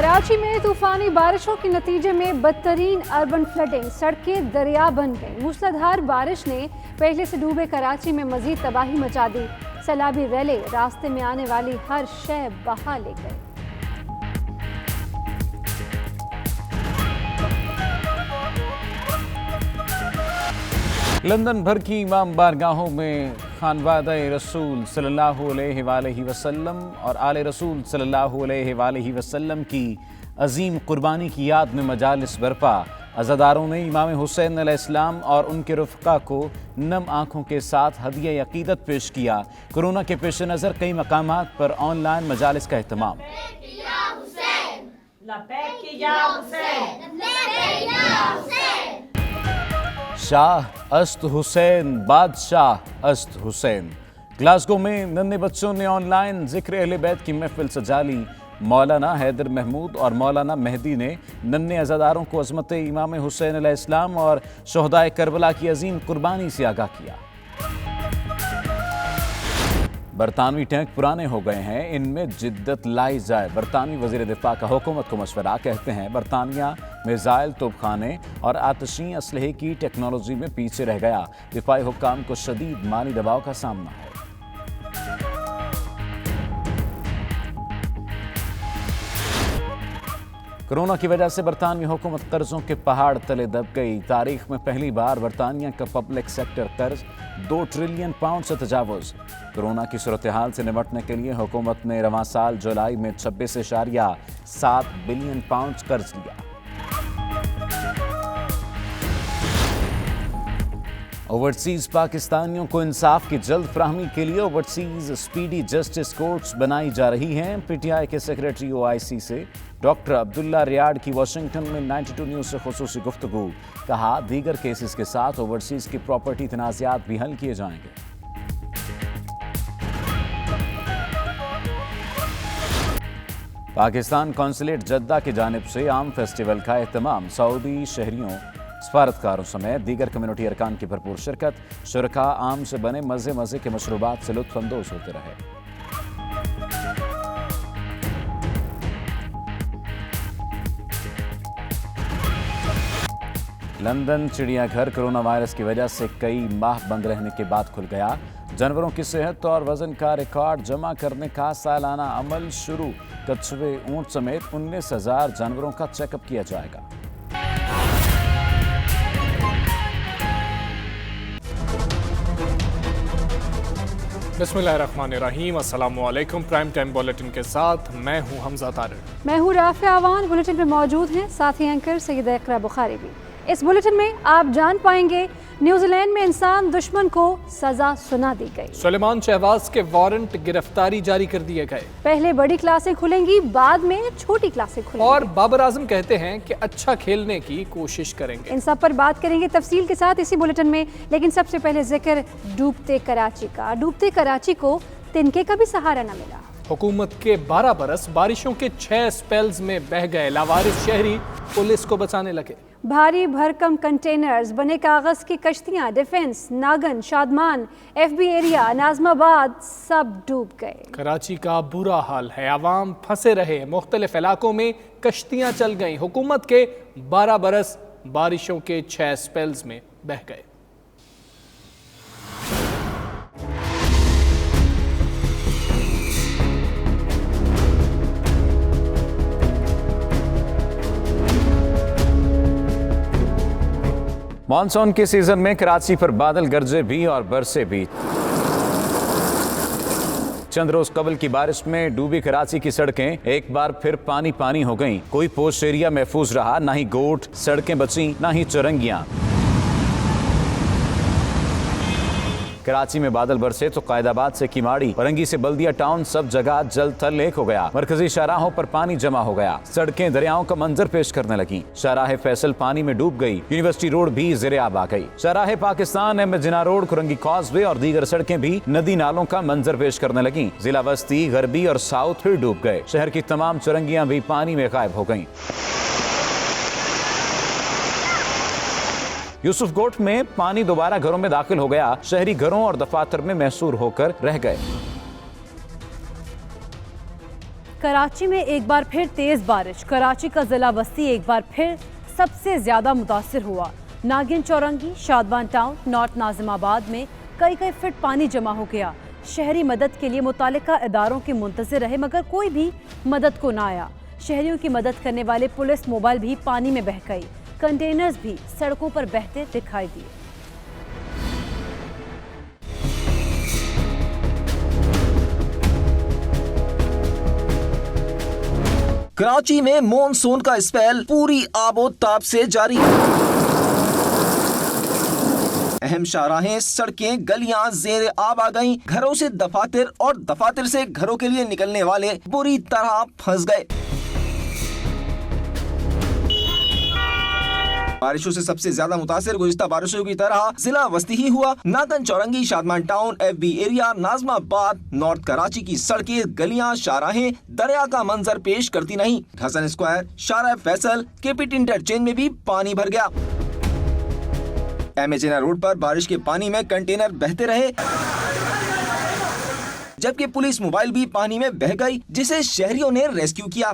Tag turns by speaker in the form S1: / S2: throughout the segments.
S1: کراچی میں طوفانی بارشوں کے نتیجے میں بدترین اربن فلڈنگ، سڑکیں دریا بن گئیں۔ موسلادھار بارش نے پہلے سے ڈوبے کراچی میں مزید تباہی مچا دی۔ سیلابی ریلے راستے میں آنے والی ہر شے بہا لے گئے۔
S2: لندن بھر کی امام بارگاہوں میں خانوادہ رسول صلی اللہ علیہ وآلہ وسلم اور آل رسول صلی اللہ علیہ وآلہ وسلم کی عظیم قربانی کی یاد میں مجالس برپا۔ عزاداروں نے امام حسین علیہ السلام اور ان کے رفقا کو نم آنکھوں کے ساتھ ہدیہ عقیدت پیش کیا۔ کورونا کے پیش نظر کئی مقامات پر آن لائن مجالس کا اہتمام۔ شاہ است حسین، بادشاہ است حسین۔ گلاسگو میں ننھے بچوں نے آن لائن ذکر اہل بیت کی محفل سجا لی۔ مولانا حیدر محمود اور مولانا مہدی نے ننھے عزاداروں کو عظمت امام حسین علیہ السلام اور شہدائے کربلا کی عظیم قربانی سے آگاہ کیا۔ برطانوی ٹینک پرانے ہو گئے ہیں، ان میں جدت لائی جائے۔ برطانوی وزیر دفاع کا حکومت کو مشورہ، کہتے ہیں برطانیہ میزائل، توپ خانے اور آتشین اسلحے کی ٹیکنالوجی میں پیچھے رہ گیا۔ دفاعی حکام کو شدید مالی دباؤ کا سامنا ہے۔ کورونا کی وجہ سے برطانوی حکومت قرضوں کے پہاڑ تلے دب گئی۔ تاریخ میں پہلی بار برطانیہ کا پبلک سیکٹر قرض 2 ٹریلین پاؤنڈ سے تجاوز۔ کورونا کی صورتحال سے نمٹنے کے لیے حکومت نے رواں سال جولائی میں 26.7 بلین پاؤنڈ قرض لیا۔ اوورسیز پاکستانیوں کو انصاف کی جلد فراہمی کے لیے اوورسیز اسپیڈی جسٹس کورٹس بنائی جا رہی ہیں۔ پی ٹی آئی کے سیکریٹری OIC سے ڈاکٹر عبداللہ ریاض کی واشنگٹن میں 92 نیوز سے خصوصی گفتگو۔ کہا دیگر کیسز کے ساتھ اوورسیز کی پراپرٹی تنازعات بھی حل کیے جائیں گے۔ پاکستان قونصلیٹ جدہ کی جانب سے عام فیسٹیول کا اہتمام۔ سعودی شہریوں، سفارتکاروں سمیت دیگر کمیونٹی ارکان کی بھرپور شرکت۔ شرکاء عام سے بنے مزے کے مشروبات سے لطف اندوز ہوتے رہے۔ لندن چڑیا گھر کورونا وائرس کی وجہ سے کئی ماہ بند رہنے کے بعد کھل گیا۔ جانوروں کی صحت اور وزن کا ریکارڈ جمع کرنے کا سالانہ عمل شروع۔ کچھوے، اونٹ سمیت 19,000 جانوروں کا چیک اپ کیا جائے گا۔
S3: بسم اللہ الرحمن الرحیم۔ السلام علیکم۔ پرائم ٹائم بولیٹن کے ساتھ میں ہوں حمزہ طارق۔
S1: میں ہوں رافع عوان۔ بولیٹن میں موجود ہیں ساتھی اینکر سید اقرا بخاری بھی۔ اس بولیٹن میں آپ جان پائیں گے نیوزی لینڈ میں انسان دشمن کو سزا سنا دی گئی۔
S3: سلیمان شہباز کے وارنٹ گرفتاری جاری کر دیے گئے۔
S1: پہلے بڑی کلاسیں کھلیں گی، بعد میں چھوٹی کلاسیں کھلیں گی۔
S3: اور بابر اعظم کہتے ہیں کہ اچھا کھیلنے کی کوشش کریں گے۔
S1: ان سب پر بات کریں گے تفصیل کے ساتھ اسی بولیٹن میں، لیکن سب سے پہلے ذکر ڈوبتے کراچی کا۔ ڈوبتے کراچی کو تنکے کا بھی سہارا نہ ملا۔
S3: حکومت کے 12 برس بارشوں کے 6 سپیلز میں بہہ گئے۔ لاوارث شہری پولیس کو بچانے لگے۔
S1: بھاری بھرکم کنٹینرز، بنے کاغذ کی کشتیاں، ڈیفنس، ناگن، شادمان، FB ایریا، ناظم آباد سب ڈوب گئے۔
S3: کراچی کا برا حال ہے، عوام پھنسے رہے، مختلف علاقوں میں کشتیاں چل گئیں۔ حکومت کے 12 برس بارشوں کے 6 سپیلز میں بہہ گئے۔
S2: مانسون کے سیزن میں کراچی پر بادل گرجے بھی اور برسے بھی۔ چند روز قبل کی بارش میں ڈوبی کراچی کی سڑکیں ایک بار پھر پانی ہو گئیں۔ کوئی پوسٹ ایریا محفوظ رہا، نہ ہی گوٹ سڑکیں بچیں، نہ ہی چرنگیاں۔ کراچی میں بادل برسے تو قائد آباد سے کیماڑی، فرنگی سے بلدیہ ٹاؤن سب جگہ جل تھل ایک ہو گیا۔ مرکزی شاہراہوں پر پانی جمع ہو گیا، سڑکیں دریاؤں کا منظر پیش کرنے لگیں۔ شاہراہ فیصل پانی میں ڈوب گئی، یونیورسٹی روڈ بھی زیر آب آ گئی۔ شاہراہ پاکستان، احمد جناح روڈ، کرنگی کاز وے اور دیگر سڑکیں بھی ندی نالوں کا منظر پیش کرنے لگیں۔ ضلع وسطی، غربی اور ساؤتھ پھر ڈوب گئے۔ شہر کی تمام چرنگیاں بھی پانی میں غائب ہو گئیں۔ یوسف کوٹ میں پانی دوبارہ گھروں میں داخل ہو گیا، شہری گھروں اور دفاتر میں محصور ہو کر رہ گئے۔
S4: کراچی میں ایک بار پھر تیز بارش، کراچی کا ضلع وسطی ایک بار پھر سب سے زیادہ متاثر ہوا۔ ناگن چورنگی، شادبان ٹاؤن، نارتھ ناظم آباد میں کئی فٹ پانی جمع ہو گیا۔ شہری مدد کے لیے متعلقہ اداروں کے منتظر رہے مگر کوئی بھی مدد کو نہ آیا۔ شہریوں کی مدد کرنے والے پولیس موبائل بھی پانی میں بہہ گئی، کنٹینرز بھی سڑکوں پر بہتے دکھائی دیے۔
S5: کراچی میں مونسون کا اسپیل پوری آب و تاب سے جاری۔ اہم شاہراہیں، سڑکیں، گلیاں زیر آب آ گئیں، گھروں سے دفاتر اور دفاتر سے گھروں کے لیے نکلنے والے بری طرح پھنس گئے۔ بارشوں سے سب سے زیادہ متاثر گزشتہ بارشوں کی طرح ضلع وسطی ہی ہوا۔ Nagan Chowrangi, Shadman town, F B area, Nazimabad, north Karachi کی سڑکیں، گلیاں، شاہراہیں دریا کا منظر پیش کرتی نہیں۔ حسن اسکوائر، شارع فیصل، کیپٹ انٹرچینج میں بھی پانی بھر گیا۔ ایم ایچ این روڈ پر بارش کے پانی میں کنٹینر بہتے رہے، جبکہ پولیس موبائل بھی پانی میں بہہ گئی، جسے شہریوں نے ریسکیو کیا۔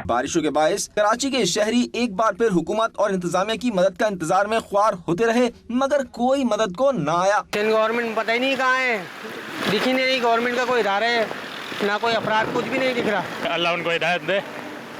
S5: بارشوں کے باعث کراچی کے شہری ایک بار پھر حکومت اور انتظامیہ کی مدد کا انتظار میں خوار ہوتے رہے مگر کوئی مدد کو نہ آیا۔
S6: گورنمنٹ پتہ ہی نہیں کہاں ہے، دکھ ہی نہیں، گورنمنٹ کا کوئی ادارہ ہے نہ کوئی افراد، کچھ بھی نہیں دکھ رہا۔
S7: اللہ ان کو ہدایت دے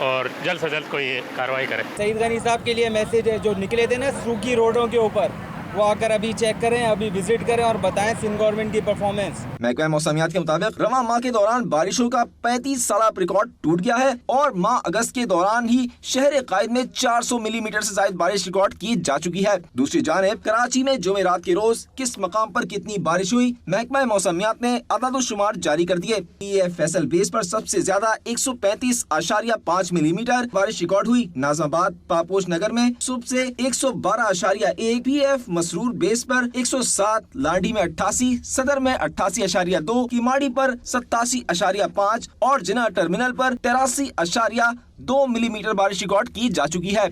S7: اور جلد سے جلد کوئی کارروائی کرے۔
S8: سعید غنی صاحب کے لیے میسج ہے، جو نکلے تھے نا سروکی روڈوں کے اوپر، وہ آ کر ابھی چیک کریں، ابھی وزٹ کریں اور بتائیں سندھ گورنمنٹ کی پرفارمنس۔
S5: محکمہ موسمیات کے مطابق رواں ماہ کے دوران بارشوں کا 35 سالہ ریکارڈ ٹوٹ گیا ہے اور ماہ اگست کے دوران ہی شہر قائد میں 400 ملی میٹر سے زائد بارش ریکارڈ کی جا چکی ہے۔ دوسری جانب کراچی میں جمعرات کے روز کس مقام پر کتنی بارش ہوئی، محکمہ موسمیات نے اعداد و شمار جاری کر دیے۔ پی ایف فیصل بیس پر سب سے زیادہ 135.5 ملی میٹر بارش ریکارڈ ہوئی۔ ناظم آباد، پاپوش نگر میں صبح سے 112.1، پی ایف مسرور بیس پر 107، لانڈی میں 88، صدر میں 88.2، کیماڑی پر 87.5 اور جناح ٹرمینل پر 83.2 ملی میٹر بارش ریکارڈ کی جا چکی ہے۔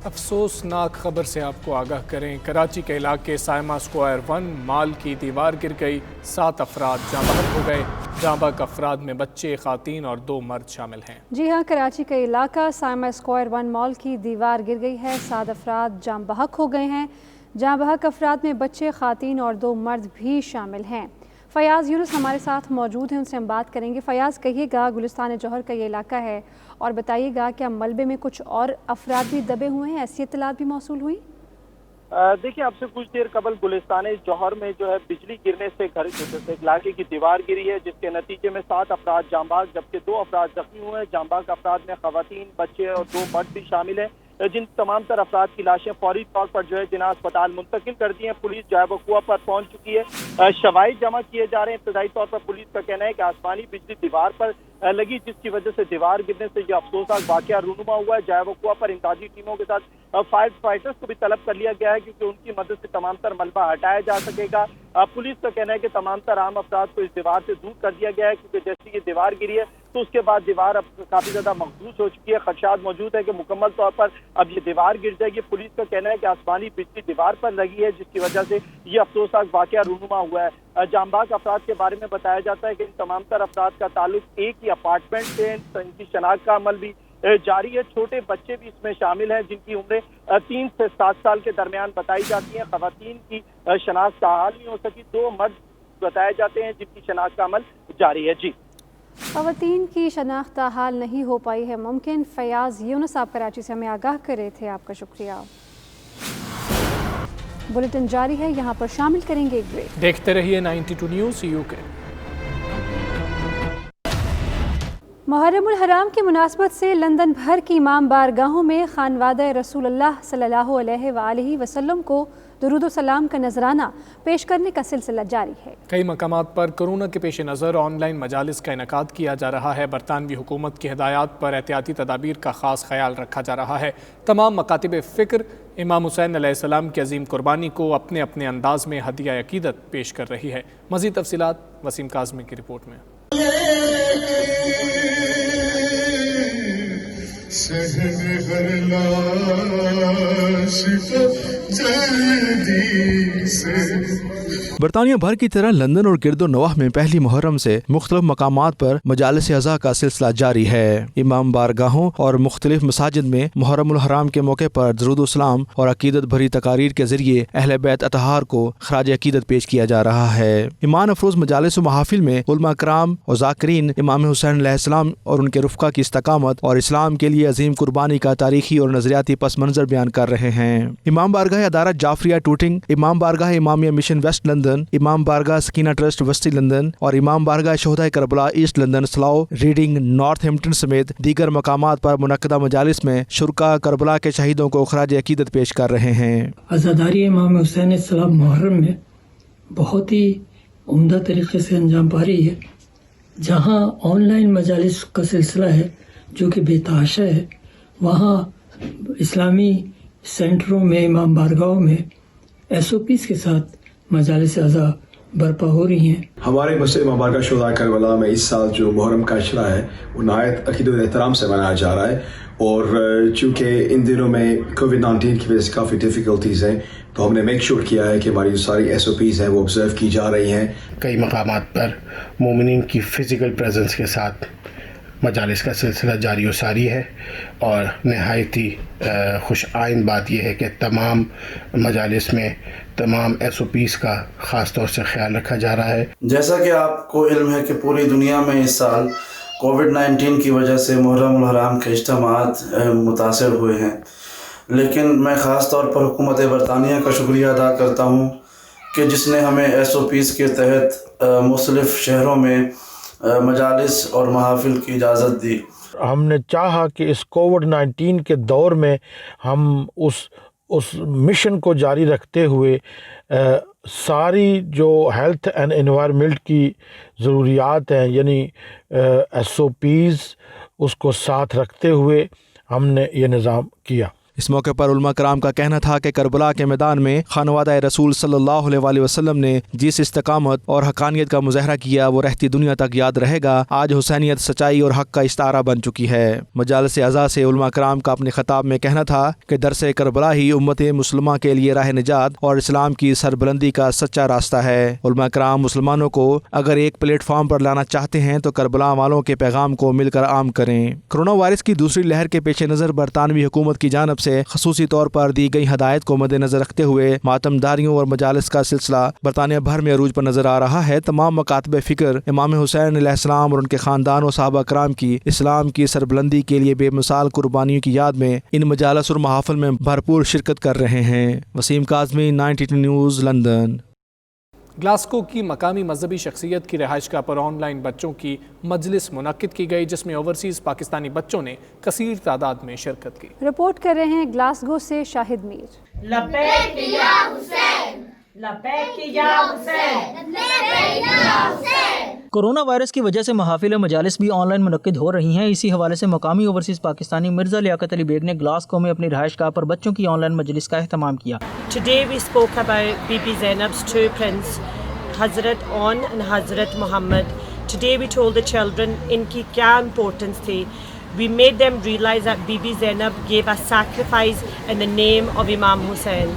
S3: افسوسناک خبر سے آپ کو آگاہ کریں، کراچی کے علاقے سائما اسکوائر 1 مال کی دیوار گر گئی، 7 افراد جاں بحق ہو گئے۔ جاں بحق افراد میں بچے، خواتین اور 2 مرد شامل ہیں۔
S1: جی ہاں، کراچی کا علاقہ سائما اسکوائر 1 مال کی دیوار گر گئی ہے، 7 افراد جاں بحق ہو گئے ہیں۔ جاں بحق افراد میں بچے، خواتین اور 2 مرد بھی شامل ہیں۔ فیاض یونس ہمارے ساتھ موجود ہیں، ان سے ہم بات کریں گے۔ فیاض، کہیے گا گلستان جوہر کا یہ علاقہ ہے اور بتائیے گا کیا ملبے میں کچھ اور افراد بھی دبے ہوئے ہیں، ایسی اطلاعات بھی موصول ہوئی؟
S9: دیکھیں، اب سے کچھ دیر قبل گلستان جوہر میں جو ہے بجلی گرنے سے گھر علاقے کی دیوار گری ہے، جس کے نتیجے میں 7 افراد جاں بحق جبکہ 2 افراد زخمی ہوئے ہیں۔ جاں بحق افراد میں خواتین، بچے اور 2 مرد بھی شامل ہیں، جن تمام تر افراد کی لاشیں فوری طور پر جو ہے جناح اسپتال منتقل کر دی ہیں۔ پولیس جو ہے وہ کنواں پر پہنچ چکی ہے، شواہد جمع کیے جا رہے ہیں۔ ابتدائی طور پر پولیس کا کہنا ہے کہ آسمانی بجلی دیوار پر لگی، جس کی وجہ سے دیوار گرنے سے یہ افسوسناک واقعہ رونما ہوا ہے۔ جائے وہ کنواں پر امدادی ٹیموں کے ساتھ فائر فائٹرز کو بھی طلب کر لیا گیا ہے کیونکہ ان کی مدد سے تمام تر ملبہ ہٹایا جا سکے گا۔ پولیس کا کہنا ہے کہ تمام تر عام افراد کو اس دیوار سے دور کر دیا گیا ہے کیونکہ جیسے یہ دیوار گری ہے تو اس کے بعد دیوار اب کافی زیادہ مخدوش ہو چکی ہے۔ خدشات موجود ہے کہ مکمل طور پر اب یہ دیوار گر جائے گی۔ پولیس کا کہنا ہے کہ آسمانی بجلی دیوار پر لگی ہے، جس کی وجہ سے یہ افسوسناک واقعہ رونما ہوا ہے۔ جاں بحق افراد کے بارے میں بتایا جاتا ہے کہ ان تمام تر افراد کا تعلق ایک ہی اپارٹمنٹ سے، ان کی شناخت کا عمل بھی جاری ہے۔ چھوٹے بچے بھی اس میں شامل ہیں جن کی عمریں 3 سے 7 سال کے درمیان بتائی جاتی ہیں۔ خواتین کی شناخت کا حال نہیں ہو سکی، 2 مرد بتائے جاتے ہیں جن کی شناخت کا عمل جاری ہے۔ جی،
S1: خواتین کی شناخت حال نہیں ہو پائی ہے ممکن۔ فیاض یونس آپ کراچی سے ہمیں آگاہ کر رہے تھے، آپ کا شکریہ۔ بلیٹن جاری ہے، یہاں پر شامل کریں گے ایک بریک۔
S3: دیکھتے رہیے 92 نیوز UK۔
S1: محرم الحرام کی مناسبت سے لندن بھر کی امام بارگاہوں میں خانوادہ رسول اللہ صلی اللہ علیہ وآلہ وسلم کو درود و سلام کا نذرانہ پیش کرنے کا سلسلہ جاری ہے۔
S3: کئی مقامات پر کورونا کے پیش نظر آن لائن مجالس کا انعقاد کیا جا رہا ہے۔ برطانوی حکومت کی ہدایات پر احتیاطی تدابیر کا خاص خیال رکھا جا رہا ہے۔ تمام مکاتب فکر امام حسین علیہ السلام کی عظیم قربانی کو اپنے اپنے انداز میں ہدیہ عقیدت پیش کر رہی ہے۔ مزید تفصیلات وسیم کاظمی کی رپورٹ میں۔
S10: برطانیہ بھر کی طرح لندن اور گرد و نواح میں پہلی محرم سے مختلف مقامات پر مجالس اعضاء کا سلسلہ جاری ہے۔ امام بارگاہوں اور مختلف مساجد میں محرم الحرام کے موقع پر درود و سلام اور عقیدت بھری تقاریر کے ذریعے اہل بیت اطہار کو خراج عقیدت پیش کیا جا رہا ہے۔ ایمان افروز مجالس و محافل میں علماء کرام اور ذاکرین امام حسین علیہ السلام اور ان کے رفقا کی استقامت اور اسلام کے لیے عظیم قربانی کا تاریخی اور نظریاتی پس منظر بیان کر رہے ہیں۔ امام بارگاہ ادارہ جعفریہ ٹوٹنگ، امام بارگاہ امامیہ مشن ویسٹ لندن، امام بارگاہ سکینہ ٹرسٹ وسطی لندن اور امام بارگاہ شہدائے Karbala east London, Slough, Reading, Northampton سمیت دیگر مقامات پر منعقدہ مجالس میں شرکاء کربلا کے شہیدوں کو خراج عقیدت پیش کر رہے ہیں۔
S11: عزاداری امام حسین علیہ السلام محرم میں بہت ہی عمدہ طریقے سے انجام پا رہی ہے، جہاں آن لائن مجالس کا سلسلہ ہے جو کہ بے تحاشا ہے، وہاں اسلامی سینٹروں میں امام بارگاہوں میں SOPs کے ساتھ مجالس اعضاء برپا ہو رہی ہیں۔
S12: ہمارے مسجد امام بارگاہ شہدائے کربلا میں اس سال جو محرم کا اشرا ہے وہ نہایت عقیدت و احترام سے منایا جا رہا ہے، اور چونکہ ان دنوں میں کووڈ-19 کی وجہ سے کافی ڈیفیکلٹیز ہیں تو ہم نے میک شور کیا ہے کہ ہماری ساری SOPs ہیں وہ آبزرو کی جا رہی ہیں۔
S13: کئی مقامات پر مومنین کی فزیکل پریزنس کے ساتھ مجالس کا سلسلہ جاری و ساری ہے، اور نہایت ہی خوش آئند بات یہ ہے کہ تمام مجالس میں تمام SOPs کا خاص طور سے خیال رکھا جا رہا ہے۔
S14: جیسا کہ آپ کو علم ہے کہ پوری دنیا میں اس سال کووڈ-19 کی وجہ سے محرم الحرام کے اجتماعات متاثر ہوئے ہیں، لیکن میں خاص طور پر حکومت برطانیہ کا شکریہ ادا کرتا ہوں کہ جس نے ہمیں SOPs کے تحت مختلف شہروں میں مجالس اور محافل کی اجازت دی۔
S15: ہم نے چاہا کہ اس کووڈ-19 کے دور میں ہم اس مشن کو جاری رکھتے ہوئے ساری جو ہیلتھ اینڈ انوائرمنٹ کی ضروریات ہیں، یعنی SOPs، اس کو ساتھ رکھتے ہوئے ہم نے یہ نظام کیا۔
S10: اس موقع پر علماء کرام کا کہنا تھا کہ کربلا کے میدان میں خانوادہ رسول صلی اللہ علیہ وسلم نے جس استقامت اور حقانیت کا مظاہرہ کیا وہ رہتی دنیا تک یاد رہے گا۔ آج حسینیت سچائی اور حق کا استعارہ بن چکی ہے۔ مجالس اعضاء سے علماء کرام کا اپنے خطاب میں کہنا تھا کہ درس کربلا ہی امت مسلمہ کے لیے راہ نجات اور اسلام کی سربلندی کا سچا راستہ ہے۔ علماء کرام مسلمانوں کو اگر ایک پلیٹ فارم پر لانا چاہتے ہیں تو کربلا والوں کے پیغام کو مل کر عام کریں۔ کرونا وائرس کی دوسری لہر کے پیش نظر برطانوی حکومت کی جانب سے خصوصی طور پر دی گئی ہدایت کو مد نظر رکھتے ہوئے ماتم داریوں اور مجالس کا سلسلہ برطانیہ بھر میں عروج پر نظر آ رہا ہے۔ تمام مکاتب فکر امام حسین علیہ السلام اور ان کے خاندان و صحابہ کرام کی اسلام کی سربلندی کے لیے بے مثال قربانیوں کی یاد میں ان مجالس اور محافل میں بھرپور شرکت کر رہے ہیں۔ Wasim Kazmi, 92 news, London.
S3: Glasgow کی مقامی مذہبی شخصیت کی رہائش گاہ پر آن لائن بچوں کی مجلس منعقد کی گئی، جس میں اوورسیز پاکستانی بچوں نے کثیر تعداد میں شرکت کی۔
S1: رپورٹ کر رہے ہیں گلاسگو سے شاہد میر۔
S16: لبیک یا حسین، لبیک یا حسین، لبیک یا حسین۔
S17: کورونا وائرس کی وجہ سے محافل مجالس بھی آن لائن منعقد ہو رہی ہیں۔ اسی حوالے سے مقامی اوورسیز پاکستانی مرزا لیاقت علی بیگ نے گلاسگو میں اپنی رہائش گاہ پر بچوں کی آن لائن مجلس کا اہتمام کیا۔
S18: Today we spoke about Bibi Zainab's two prince, Hazrat On and Hazrat Muhammad. Today we told the children ان کی کیا importance تھی. We made them realize that Bibi Zainab gave a sacrifice in the name of Imam Hussein.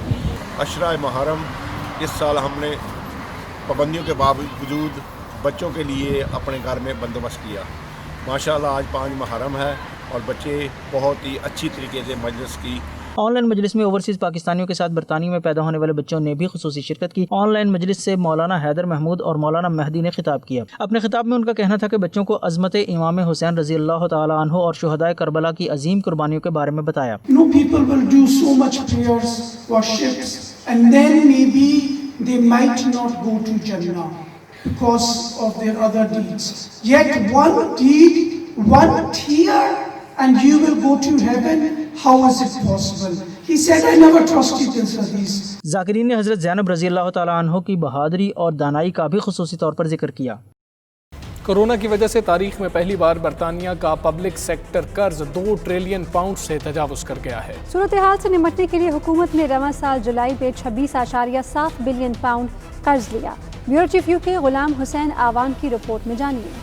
S19: عشرہ محرم اس سال ہم نے پابندیوں کے باوجود بچوں کے لیے اپنے گھر میں بندوبست کیا۔ ماشاءاللہ آج 5 محرم ہے اور بچے بہت ہی اچھی طریقے سے مجلس کی۔
S17: آن لائن مجلس میں اوورسیز پاکستانیوں کے ساتھ برطانیہ میں پیدا ہونے والے بچوں نے بھی خصوصی شرکت کی۔ آن لائن مجلس سے مولانا حیدر محمود اور مولانا مہدی نے خطاب کیا۔ اپنے خطاب میں ان کا کہنا تھا کہ بچوں کو عظمت امام حسین رضی اللہ تعالی عنہ اور شہدائے کربلا کی عظیم قربانیوں کے بارے میں بتایا۔
S20: People will do so much prayers, worships, and then maybe they might not go to Jannah because of their other deeds. Yet one deed, one tear, and you will go to heaven. How is it possible? He said, I never trusted in hadith.
S17: ذاکرین نے حضرت زینب رضی اللہ تعالی عنہ کی بہادری اور دانائی کا بھی خصوصی طور پر ذکر کیا۔
S3: کورونا کی وجہ سے تاریخ میں پہلی بار برطانیہ کا پبلک سیکٹر قرض 2 ٹریلین پاؤنڈ سے تجاوز کر گیا ہے۔
S1: صورتحال سے نمٹنے کے لیے حکومت نے رواں سال جولائی میں 26.7 بلین پاؤنڈ قرض لیا۔ بیورو چیف UK غلام حسین آوان کی رپورٹ میں جانیے۔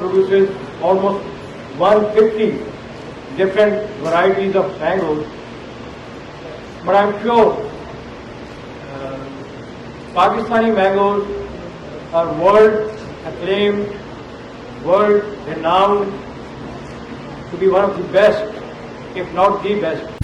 S21: produces almost 150 different varieties of mangoes, but I'm sure Pakistani mangoes are world acclaimed, world renowned to be one of the best, if not the best.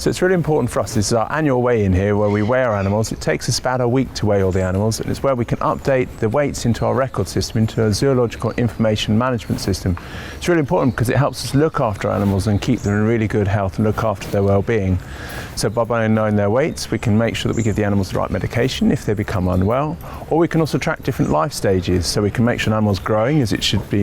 S2: So it's really important for us. This is our annual weigh-in here where we weigh our animals. It takes us about a week to weigh all the animals, and it's where we can update the weights into our record system, into a zoological information management system. It's really important because it helps us look after animals and keep them in really good health and look after their well-being. So by knowing their weights, we can make sure that we give the animals the right medication if they become unwell, or we can also track different life stages, so we can make sure an animal's growing as it should be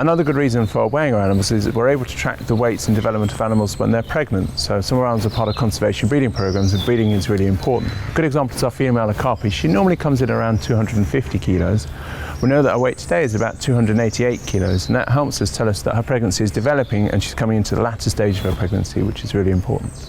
S2: Another good reason for weighing our animals is that we're able to track the weights and development of animals when they're pregnant. So some of our animals are part of conservation breeding programs, and breeding is really important. A good example is our female Okapi. She normally comes in around 250 kilos. We know that her weight today is about 288 kilos, and that helps us tell us that her pregnancy is developing and she's coming into the latter stage of her pregnancy, which is really important.